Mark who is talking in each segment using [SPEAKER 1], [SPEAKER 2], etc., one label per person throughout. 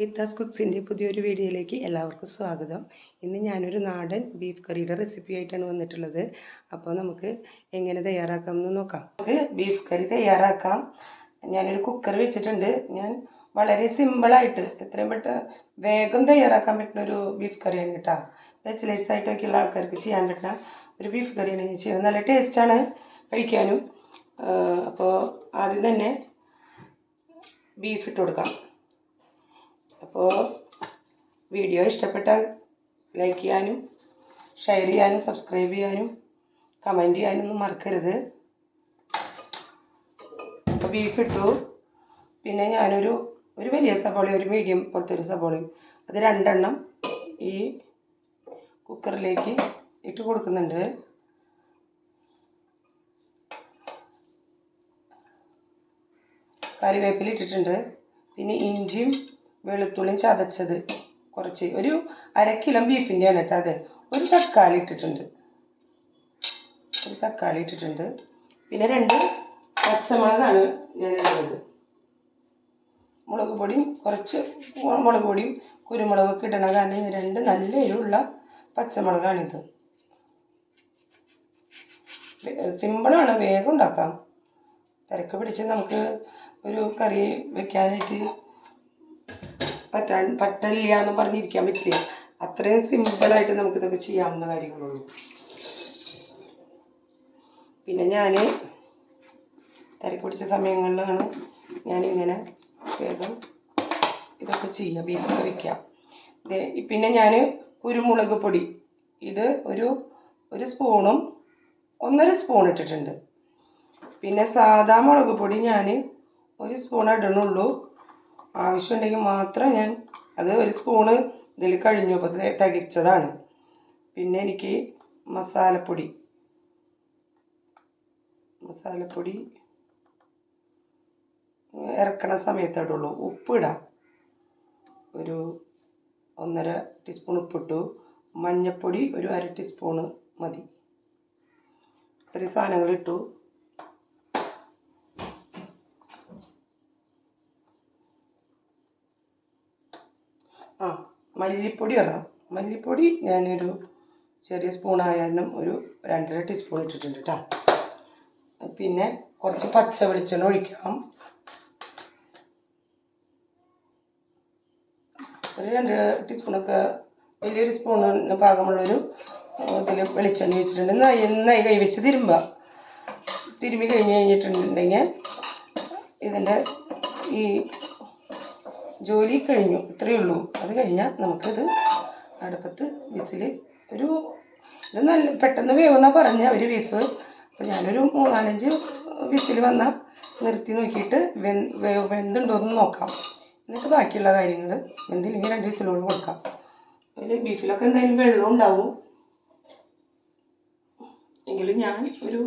[SPEAKER 1] ഇത്താസ് കുക്സിൻ്റെ പുതിയൊരു വീഡിയോയിലേക്ക് എല്ലാവർക്കും സ്വാഗതം. ഇന്ന് ഞാനൊരു നാടൻ ബീഫ് കറിയുടെ റെസിപ്പി ആയിട്ടാണ് വന്നിട്ടുള്ളത്. അപ്പോൾ നമുക്ക് എങ്ങനെ തയ്യാറാക്കാമെന്ന് നോക്കാം. നമുക്ക് ബീഫ് കറി തയ്യാറാക്കാം. ഞാനൊരു കുക്കർ വെച്ചിട്ടുണ്ട്. ഞാൻ വളരെ സിമ്പിളായിട്ട് എത്രയും വേഗം തയ്യാറാക്കാൻ പറ്റുന്ന ഒരു ബീഫ് കറിയാണ് കേട്ടോ. ബാച്ചിലേഴ്സ് ആയിട്ടൊക്കെയുള്ള ആൾക്കാർക്ക് ചെയ്യാൻ പറ്റുന്ന ഒരു ബീഫ് കറിയാണ് ഞാൻ ചെയ്യുന്നത്. നല്ല ടേസ്റ്റാണ് കഴിക്കാനും. അപ്പോൾ ആദ്യം തന്നെ ബീഫ് ഇട്ട് കൊടുക്കാം. അപ്പോൾ വീഡിയോ ഇഷ്ടപ്പെട്ടാൽ ലൈക്ക് ചെയ്യാനും ഷെയർ ചെയ്യാനും സബ്സ്ക്രൈബ് ചെയ്യാനും കമൻറ്റ് ചെയ്യാനൊന്നും മറക്കരുത്. അപ്പോൾ ബീഫ് ഇട്ടു. പിന്നെ ഞാനൊരു വലിയ സബോള, ഒരു മീഡിയം പോലത്തെ ഒരു സബോളയും അത് 2 എണ്ണം ഈ കുക്കറിലേക്ക് ഇട്ട് കൊടുക്കുന്നുണ്ട്. കറിവേപ്പില ഇട്ടിട്ടുണ്ട്. പിന്നെ ഇഞ്ചിയും വെളുത്തുള്ളിയും ചതച്ചത് കുറച്ച്, ഒരു 1/2 കിലോ ബീഫിൻ്റെയാണ് കേട്ടോ. അതെ, ഒരു തക്കാളി ഇട്ടിട്ടുണ്ട്. പിന്നെ 2 പച്ചമുളകാണ് ഞാൻ ഇടുന്നത്. മുളക് പൊടിയും കുരുമുളകൊക്കെ ഇടണം. കാരണം 2 നല്ല എരിവുള്ള പച്ചമുളകാണിത്. സിമ്പിളാണ്, വേഗം ഉണ്ടാക്കാം. തിരക്ക് പിടിച്ച് നമുക്ക് ഒരു കറി വെക്കാനായിട്ട് പറ്റില്ല എന്ന് പറഞ്ഞിരിക്കാൻ പറ്റില്ല. അത്രയും സിമ്പിളായിട്ട് നമുക്കിതൊക്കെ ചെയ്യാവുന്ന കാര്യങ്ങളുള്ളൂ. പിന്നെ ഞാൻ തിരക്ക് പിടിച്ച സമയങ്ങളിലാണ് ഞാനിങ്ങനെ വേഗം ഇതൊക്കെ ചെയ്യുക, ബീഫൊക്കെ വയ്ക്കാം. പിന്നെ ഞാൻ കുരുമുളക് പൊടി ഇത് ഒരു സ്പൂണും 1.5 സ്പൂൺ ഇട്ടിട്ടുണ്ട്. പിന്നെ സാദാ മുളക് പൊടി ഞാൻ 1 സ്പൂൺ ഇടണുള്ളൂ. ആവശ്യമുണ്ടെങ്കിൽ മാത്രം ഞാൻ അത് 1 സ്പൂണ് ഇതിൽ കഴിഞ്ഞു, അപ്പോൾ തികച്ചതാണ്. പിന്നെ എനിക്ക് മസാലപ്പൊടി ഇറക്കണ സമയത്ത് ഇടുള്ളൂ. ഉപ്പിടാം, ഒരു 1.5 ടീസ്പൂൺ ഉപ്പിട്ടു. മഞ്ഞൾപ്പൊടി ഒരു 1/2 ടീസ്പൂണ് മതി. ഇത്രയും സാധനങ്ങളിട്ടു. മല്ലിപ്പൊടി ഇടാം. മല്ലിപ്പൊടി ഞാനൊരു ചെറിയ സ്പൂണായാലും ഒരു 2.5 ടീസ്പൂൺ ഇട്ടിട്ടുണ്ട് കേട്ടോ. പിന്നെ കുറച്ച് പച്ച വെളിച്ചെണ്ണ ഒഴിക്കാം. ഒരു 2 ടീസ്പൂണൊക്കെ, വലിയൊരു സ്പൂണിന് പാകമുള്ളൊരു ഇതിൽ വെളിച്ചെണ്ണ വെച്ചിട്ടുണ്ട്. നന്നായി കൈവച്ച് തിരുമ്പി കഴിഞ്ഞിട്ടുണ്ടെങ്കിൽ ഇതിൻ്റെ ഈ ജോലി കഴിഞ്ഞു. ഇത്രയേ ഉള്ളൂ. അത് കഴിഞ്ഞാൽ നമുക്കിത് അടുപ്പത്ത് ഇത് നല്ല പെട്ടെന്ന് വേവുന്ന പറഞ്ഞ ഒരു ബീഫ്. അപ്പോൾ ഞാനൊരു 3-4 വിസിൽ വന്നാൽ നിർത്തി നോക്കിയിട്ട് വെന്തുണ്ടോയെന്ന് നോക്കാം. എന്നിട്ട് ബാക്കിയുള്ള കാര്യങ്ങൾ വെന്തില്ലെങ്കിൽ 2 വിസിലോട് കൊടുക്കാം. അതിൽ ബീഫിലൊക്കെ എന്തായാലും വെള്ളം ഉണ്ടാവും. എങ്കിലും ഞാൻ ഒരു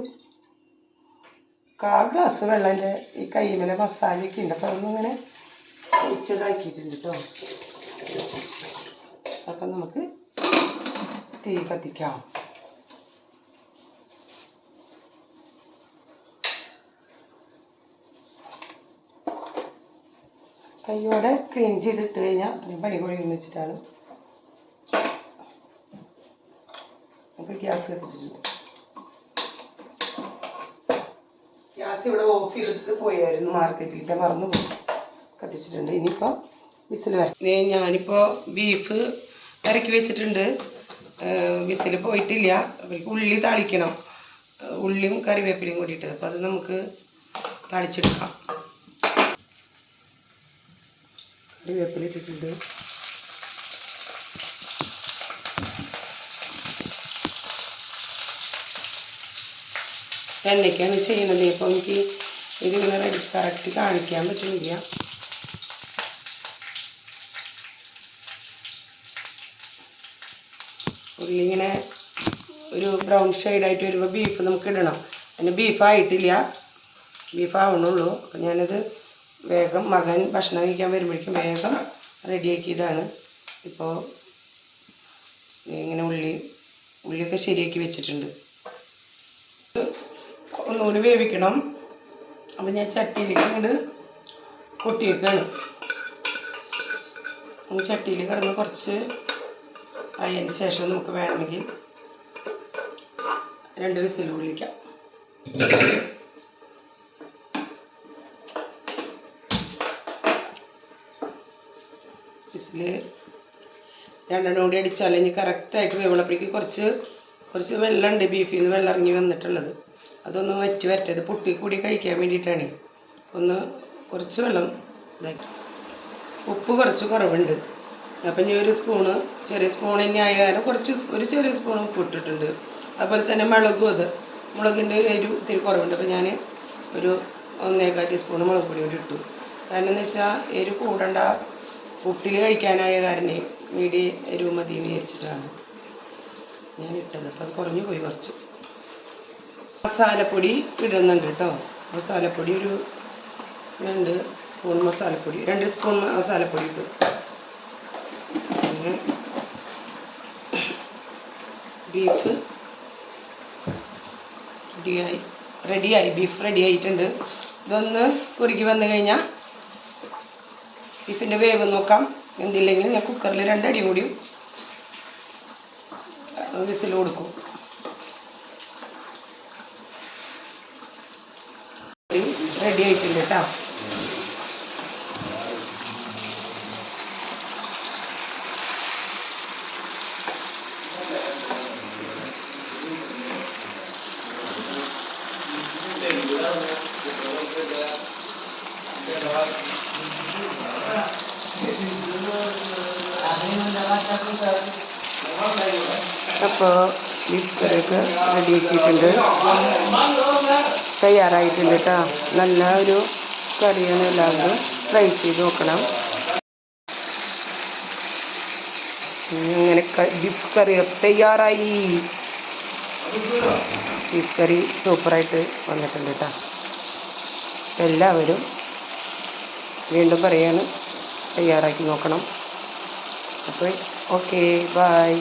[SPEAKER 1] 1/4 ഗ്ലാസ് വെള്ളം എൻ്റെ ഈ കൈമേലെ മസാലയൊക്കെ ഉണ്ട്, അപ്പോൾ അതൊന്നിങ്ങനെ ഒഴിച്ചതാക്കിയിട്ടുണ്ട് കേട്ടോ. അപ്പം നമുക്ക് തീ കത്തിക്കാം. കൈയോടെ ക്ലീൻ ചെയ്തിട്ട് കഴിഞ്ഞാൽ അത്രയും പണി കൊഴിയെന്ന് വെച്ചിട്ടാണ്. അപ്പോൾ ഗ്യാസ് കത്തിച്ചിട്ടുണ്ട്. ഗ്യാസ് ഇവിടെ ഓഫ് ചെയ്തിട്ട് പോയായിരുന്നു, മാർക്കറ്റിലേക്ക് മറന്നുപോയി. കത്തിച്ചിട്ടുണ്ട്. ഇനിയിപ്പോൾ വിസിൽ വരാം. ഞാനിപ്പോൾ ബീഫ് ഇറക്കി വെച്ചിട്ടുണ്ട്. വിസിൽ പോയിട്ടില്ല. അവർക്ക് ഉള്ളി താളിക്കണം, ഉള്ളിയും കറിവേപ്പിലയും കൂടിയിട്ട്. അപ്പോൾ അത് നമുക്ക് താളിച്ചെടുക്കാം. കറിവേപ്പില ഇട്ടിട്ടുണ്ട്. എന്നൊക്കെയാണ് ചെയ്യുന്നത്. ഇപ്പോൾ എനിക്ക് ഇതിങ്ങനെ കറക്റ്റ് കാണിക്കാൻ പറ്റുന്നില്ല. ഉള്ളി ഇങ്ങനെ ഒരു ബ്രൗൺ ഷെയ്ഡായിട്ട് വരുമ്പോൾ ബീഫ് നമുക്ക് ഇടണം. അതിന് ബീഫായിട്ടില്ല, ബീഫാവണുള്ളൂ. അപ്പം ഞാനത് വേഗം മകൻ ഭക്ഷണം കഴിക്കാൻ വരുമ്പോഴേക്കും വേഗം റെഡിയാക്കിയതാണ്. ഇപ്പോൾ ഇങ്ങനെ ഉള്ളിയൊക്കെ ശരിയാക്കി വെച്ചിട്ടുണ്ട്. ഒന്നുകൂടി വേവിക്കണം. അപ്പം ഞാൻ ചട്ടിയിലേക്ക് ഇങ്ങോട്ട് കൊട്ടിയേക്കാണ്. ചട്ടിയിൽ കിടന്ന് കുറച്ച് ആയതിന് ശേഷം നമുക്ക് വേണമെങ്കിൽ 2 വിസിൽ വിളിക്കാം. വിസിൽ 2 കൂടി അടിച്ചാൽ ഇനി കറക്റ്റായിട്ട് വേവുള്ളപ്പോഴേക്ക് കുറച്ച് വെള്ളമുണ്ട്, ബീഫിൽ നിന്ന് വെള്ളം ഇറങ്ങി വന്നിട്ടുള്ളത്. അതൊന്ന് വറ്റി വരട്ടത് പൊട്ടി കൂടി കഴിക്കാൻ വേണ്ടിയിട്ടാണ്. കുറച്ച് വെള്ളം ഇതാക്കി. ഉപ്പ് കുറച്ച് കുറവുണ്ട്. അപ്പം ഇനി ഒരു സ്പൂണ്, ചെറിയ സ്പൂൺ തന്നെ ആയ കാരണം ഒരു ചെറിയ സ്പൂൺ ഉപ്പ് ഇട്ടിട്ടുണ്ട്. അതുപോലെ തന്നെ മുളകിൻ്റെ ഒരു എരിവ് ഇത്തിരി കുറവുണ്ട്. അപ്പോൾ ഞാൻ ഒരു 1.25 ടീസ്പൂൺ മുളക് പൊടി കൂടി ഇട്ടു. കാരണം എന്ന് വെച്ചാൽ എരിവ് കൂടണ്ട, പുട്ടിൽ കഴിക്കാനായ കാരണം എരിവ് മതി വിചാരിച്ചിട്ടാണ് ഞാൻ ഇട്ടത്. അപ്പോൾ അത് കുറഞ്ഞു പോയി കുറച്ച്. മസാലപ്പൊടി ഇടുന്നുണ്ട് കേട്ടോ. മസാലപ്പൊടി ഒരു 2 സ്പൂൺ മസാലപ്പൊടി, 2 സ്പൂൺ മസാലപ്പൊടി ഇട്ടു. പിന്നെ ബീഫ് റെഡിയായി. ബീഫ് റെഡി ആയിട്ടുണ്ട്. ഇതൊന്ന് കുറുകി വന്നു കഴിഞ്ഞാൽ ബീഫിൻ്റെ വേവ് നോക്കാം. എന്തില്ലെങ്കിൽ ഞാൻ കുക്കറിൽ 2 അടി കൂടി വിസിൽ കൊടുക്കും. റെഡി ആയിട്ടുണ്ട് കേട്ടോ. അപ്പോൾ ബീഫ് കറിയൊക്കെ റെഡിയാക്കിയിട്ടുണ്ട്, തയ്യാറായിട്ടുണ്ട് കേട്ടോ. നല്ല ഒരു കറിയാണ്, എല്ലാവരും ട്രൈ ചെയ്ത് നോക്കണം. അങ്ങനെ ബീഫ് കറി തയ്യാറായി. ബീഫ് കറി സൂപ്പറായിട്ട് വന്നിട്ടുണ്ട് കേട്ടോ. എല്ലാവരും വീണ്ടും പറയാണ്, തയ്യാറാക്കി നോക്കണം. അപ്പോൾ ഓക്കെ, ബൈ.